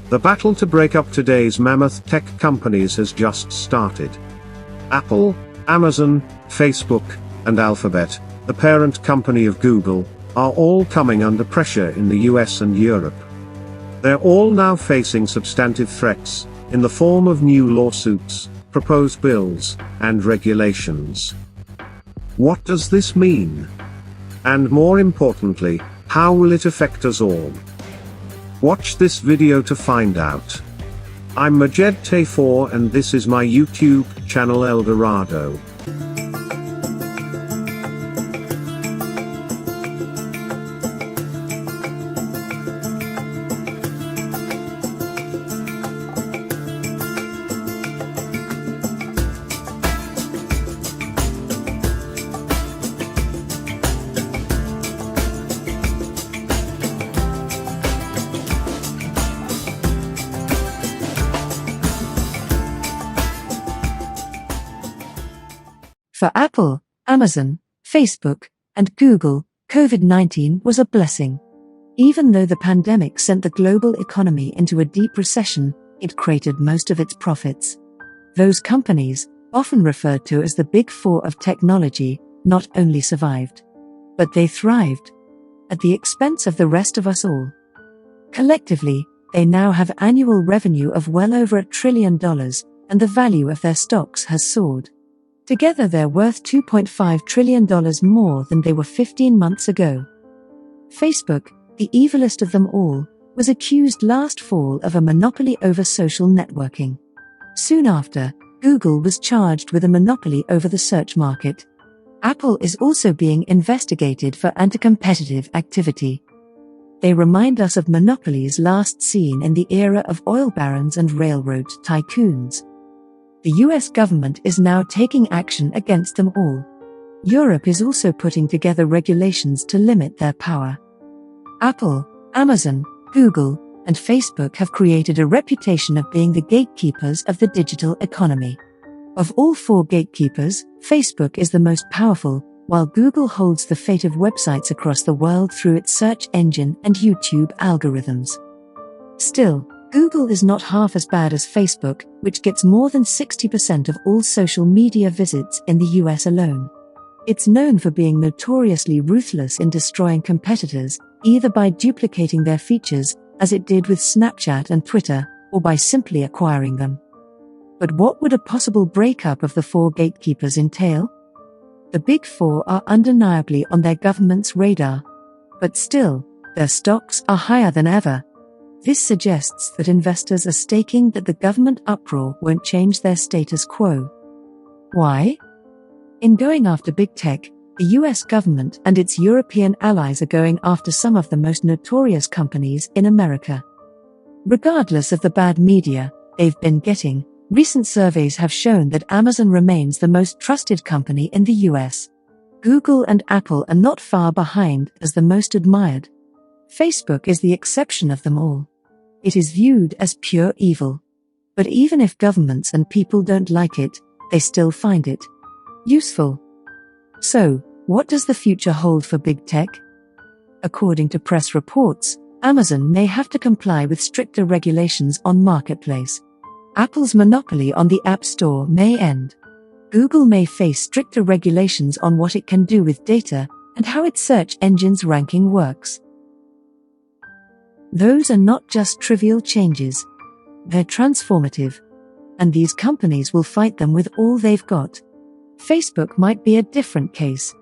The battle to break up today's mammoth tech companies has just started. Apple, Amazon, Facebook, and Alphabet, the parent company of Google, are all coming under pressure in the US and Europe. They're all now facing substantive threats, in the form of new lawsuits, proposed bills, and regulations. What does this mean? And more importantly, how will it affect us all? Watch this video to find out. I'm Majed Taifour and this is my YouTube channel El Dorado. For Apple, Amazon, Facebook, and Google, COVID-19 was a blessing. Even though the pandemic sent the global economy into a deep recession, it created most of its profits. Those companies, often referred to as the Big Four of technology, not only survived, but they thrived, at the expense of the rest of us all. Collectively, they now have annual revenue of well over $1 trillion, and the value of their stocks has soared. Together they're worth $2.5 trillion more than they were 15 months ago. Facebook, the evilest of them all, was accused last fall of a monopoly over social networking. Soon after, Google was charged with a monopoly over the search market. Apple is also being investigated for anti-competitive activity. They remind us of monopolies last seen in the era of oil barons and railroad tycoons. The US government is now taking action against them all. Europe is also putting together regulations to limit their power. Apple, Amazon, Google, and Facebook have created a reputation of being the gatekeepers of the digital economy. Of all four gatekeepers, Facebook is the most powerful, while Google holds the fate of websites across the world through its search engine and YouTube algorithms. Still, Google is not half as bad as Facebook, which gets more than 60% of all social media visits in the US alone. It's known for being notoriously ruthless in destroying competitors, either by duplicating their features, as it did with Snapchat and Twitter, or by simply acquiring them. But what would a possible breakup of the four gatekeepers entail? The Big Four are undeniably on their government's radar. But still, their stocks are higher than ever. This suggests that investors are staking that the government uproar won't change their status quo. Why? In going after big tech, the US government and its European allies are going after some of the most notorious companies in America. Regardless of the bad media they've been getting, recent surveys have shown that Amazon remains the most trusted company in the US. Google and Apple are not far behind as the most admired. Facebook is the exception of them all. It is viewed as pure evil. But even if governments and people don't like it, they still find it useful. So, what does the future hold for big tech? According to press reports, Amazon may have to comply with stricter regulations on Marketplace. Apple's monopoly on the App Store may end. Google may face stricter regulations on what it can do with data and how its search engine's ranking works. Those are not just trivial changes. They're transformative. And these companies will fight them with all they've got. Facebook might be a different case.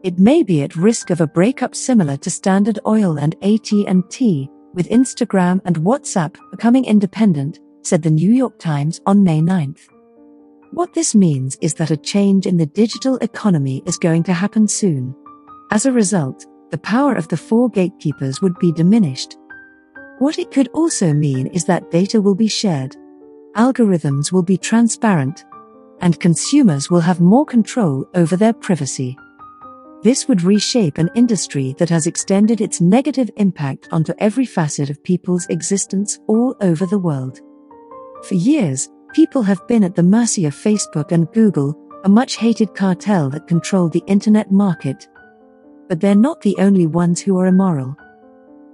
It may be at risk of a breakup similar to Standard Oil and AT&T, with Instagram and WhatsApp becoming independent, said the New York Times on May 9th. What this means is that a change in the digital economy is going to happen soon. As a result, the power of the four gatekeepers would be diminished. What it could also mean is that data will be shared, algorithms will be transparent, and consumers will have more control over their privacy. This would reshape an industry that has extended its negative impact onto every facet of people's existence all over the world. For years, people have been at the mercy of Facebook and Google, a much-hated cartel that controlled the internet market. But they're not the only ones who are immoral.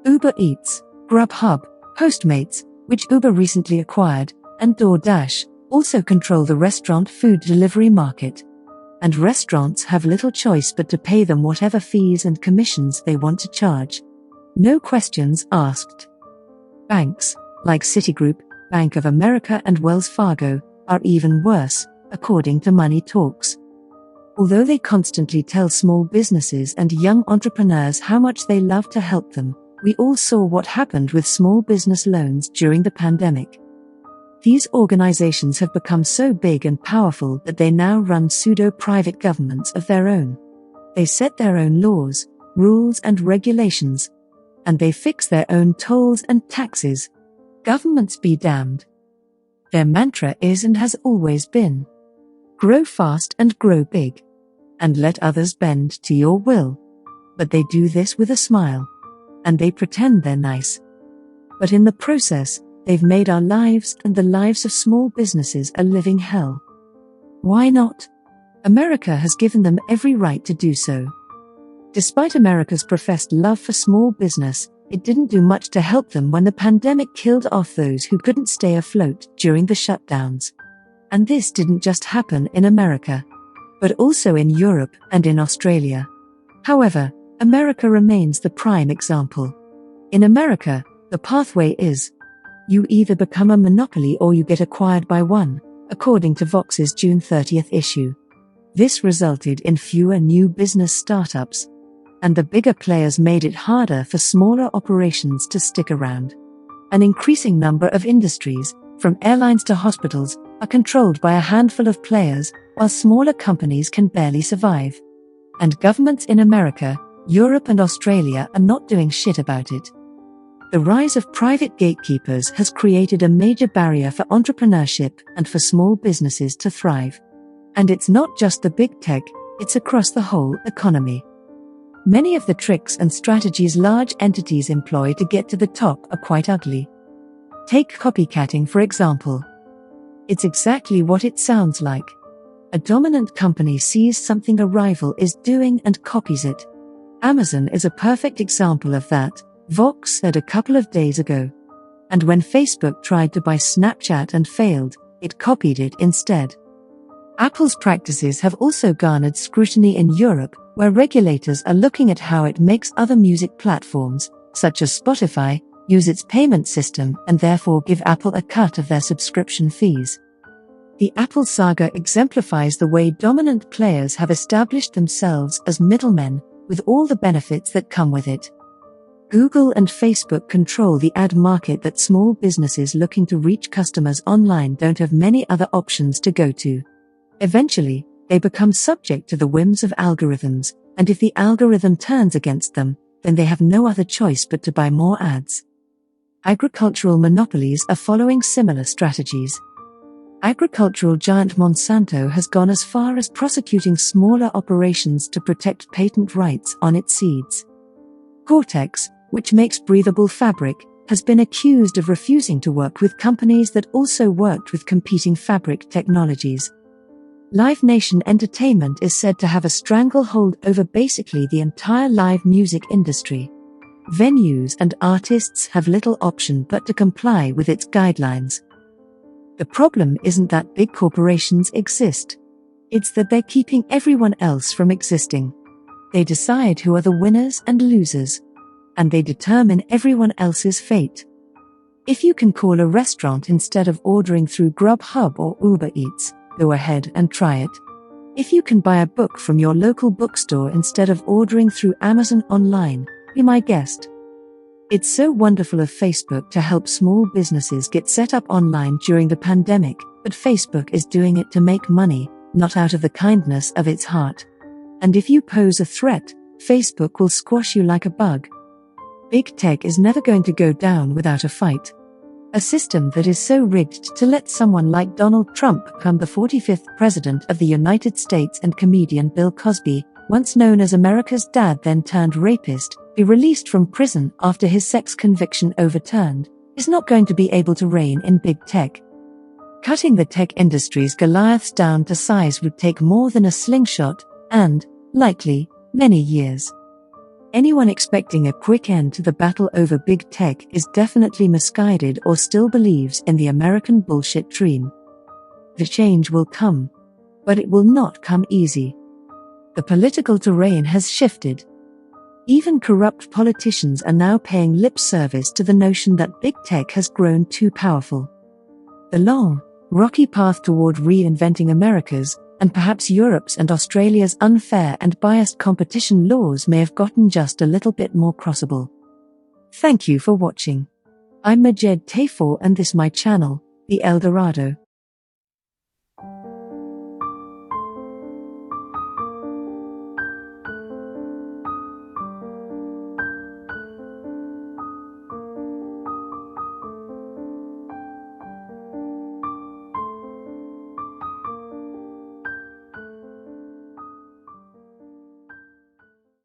Uber Eats, Grubhub, Postmates, which Uber recently acquired, and DoorDash, also control the restaurant food delivery market. And restaurants have little choice but to pay them whatever fees and commissions they want to charge. No questions asked. Banks, like Citigroup, Bank of America and Wells Fargo, are even worse, according to Money Talks. Although they constantly tell small businesses and young entrepreneurs how much they love to help them, we all saw what happened with small business loans during the pandemic. These organizations have become so big and powerful that they now run pseudo-private governments of their own. They set their own laws, rules and regulations. And they fix their own tolls and taxes. Governments be damned. Their mantra is and has always been: grow fast and grow big. And let others bend to your will. But they do this with a smile. And they pretend they're nice. But in the process, they've made our lives and the lives of small businesses a living hell. Why not? America has given them every right to do so. Despite America's professed love for small business, it didn't do much to help them when the pandemic killed off those who couldn't stay afloat during the shutdowns. And this didn't just happen in America, but also in Europe and in Australia. However, America remains the prime example. In America, the pathway is: you either become a monopoly or you get acquired by one, according to Vox's June 30th issue. This resulted in fewer new business startups. And the bigger players made it harder for smaller operations to stick around. An increasing number of industries, from airlines to hospitals, are controlled by a handful of players, while smaller companies can barely survive. And governments in America, Europe and Australia are not doing shit about it. The rise of private gatekeepers has created a major barrier for entrepreneurship and for small businesses to thrive. And it's not just the big tech, it's across the whole economy. Many of the tricks and strategies large entities employ to get to the top are quite ugly. Take copycatting for example. It's exactly what it sounds like. A dominant company sees something a rival is doing and copies it. Amazon is a perfect example of that, Vox said a couple of days ago. And when Facebook tried to buy Snapchat and failed, it copied it instead. Apple's practices have also garnered scrutiny in Europe, where regulators are looking at how it makes other music platforms, such as Spotify, use its payment system and therefore give Apple a cut of their subscription fees. The Apple saga exemplifies the way dominant players have established themselves as middlemen, with all the benefits that come with it. Google and Facebook control the ad market that small businesses looking to reach customers online don't have many other options to go to. Eventually, they become subject to the whims of algorithms, and if the algorithm turns against them, then they have no other choice but to buy more ads. Agricultural monopolies are following similar strategies. Agricultural giant Monsanto has gone as far as prosecuting smaller operations to protect patent rights on its seeds. Gore-Tex, which makes breathable fabric, has been accused of refusing to work with companies that also worked with competing fabric technologies. Live Nation Entertainment is said to have a stranglehold over basically the entire live music industry. Venues and artists have little option but to comply with its guidelines. The problem isn't that big corporations exist. It's that they're keeping everyone else from existing. They decide who are the winners and losers. And they determine everyone else's fate. If you can call a restaurant instead of ordering through Grubhub or Uber Eats, go ahead and try it. If you can buy a book from your local bookstore instead of ordering through Amazon online, be my guest. It's so wonderful of Facebook to help small businesses get set up online during the pandemic, but Facebook is doing it to make money, not out of the kindness of its heart. And if you pose a threat, Facebook will squash you like a bug. Big tech is never going to go down without a fight. A system that is so rigged to let someone like Donald Trump become the 45th President of the United States and comedian Bill Cosby, once known as America's dad then turned rapist, be released from prison after his sex conviction overturned, is not going to be able to reign in big tech. Cutting the tech industry's Goliaths down to size would take more than a slingshot, and, likely, many years. Anyone expecting a quick end to the battle over big tech is definitely misguided or still believes in the American bullshit dream. The change will come, but it will not come easy. The political terrain has shifted. Even corrupt politicians are now paying lip service to the notion that big tech has grown too powerful. The long, rocky path toward reinventing America's, and perhaps Europe's and Australia's unfair and biased competition laws may have gotten just a little bit more crossable. Thank you for watching. I'm Majed Taifour and this my channel, The El Dorado.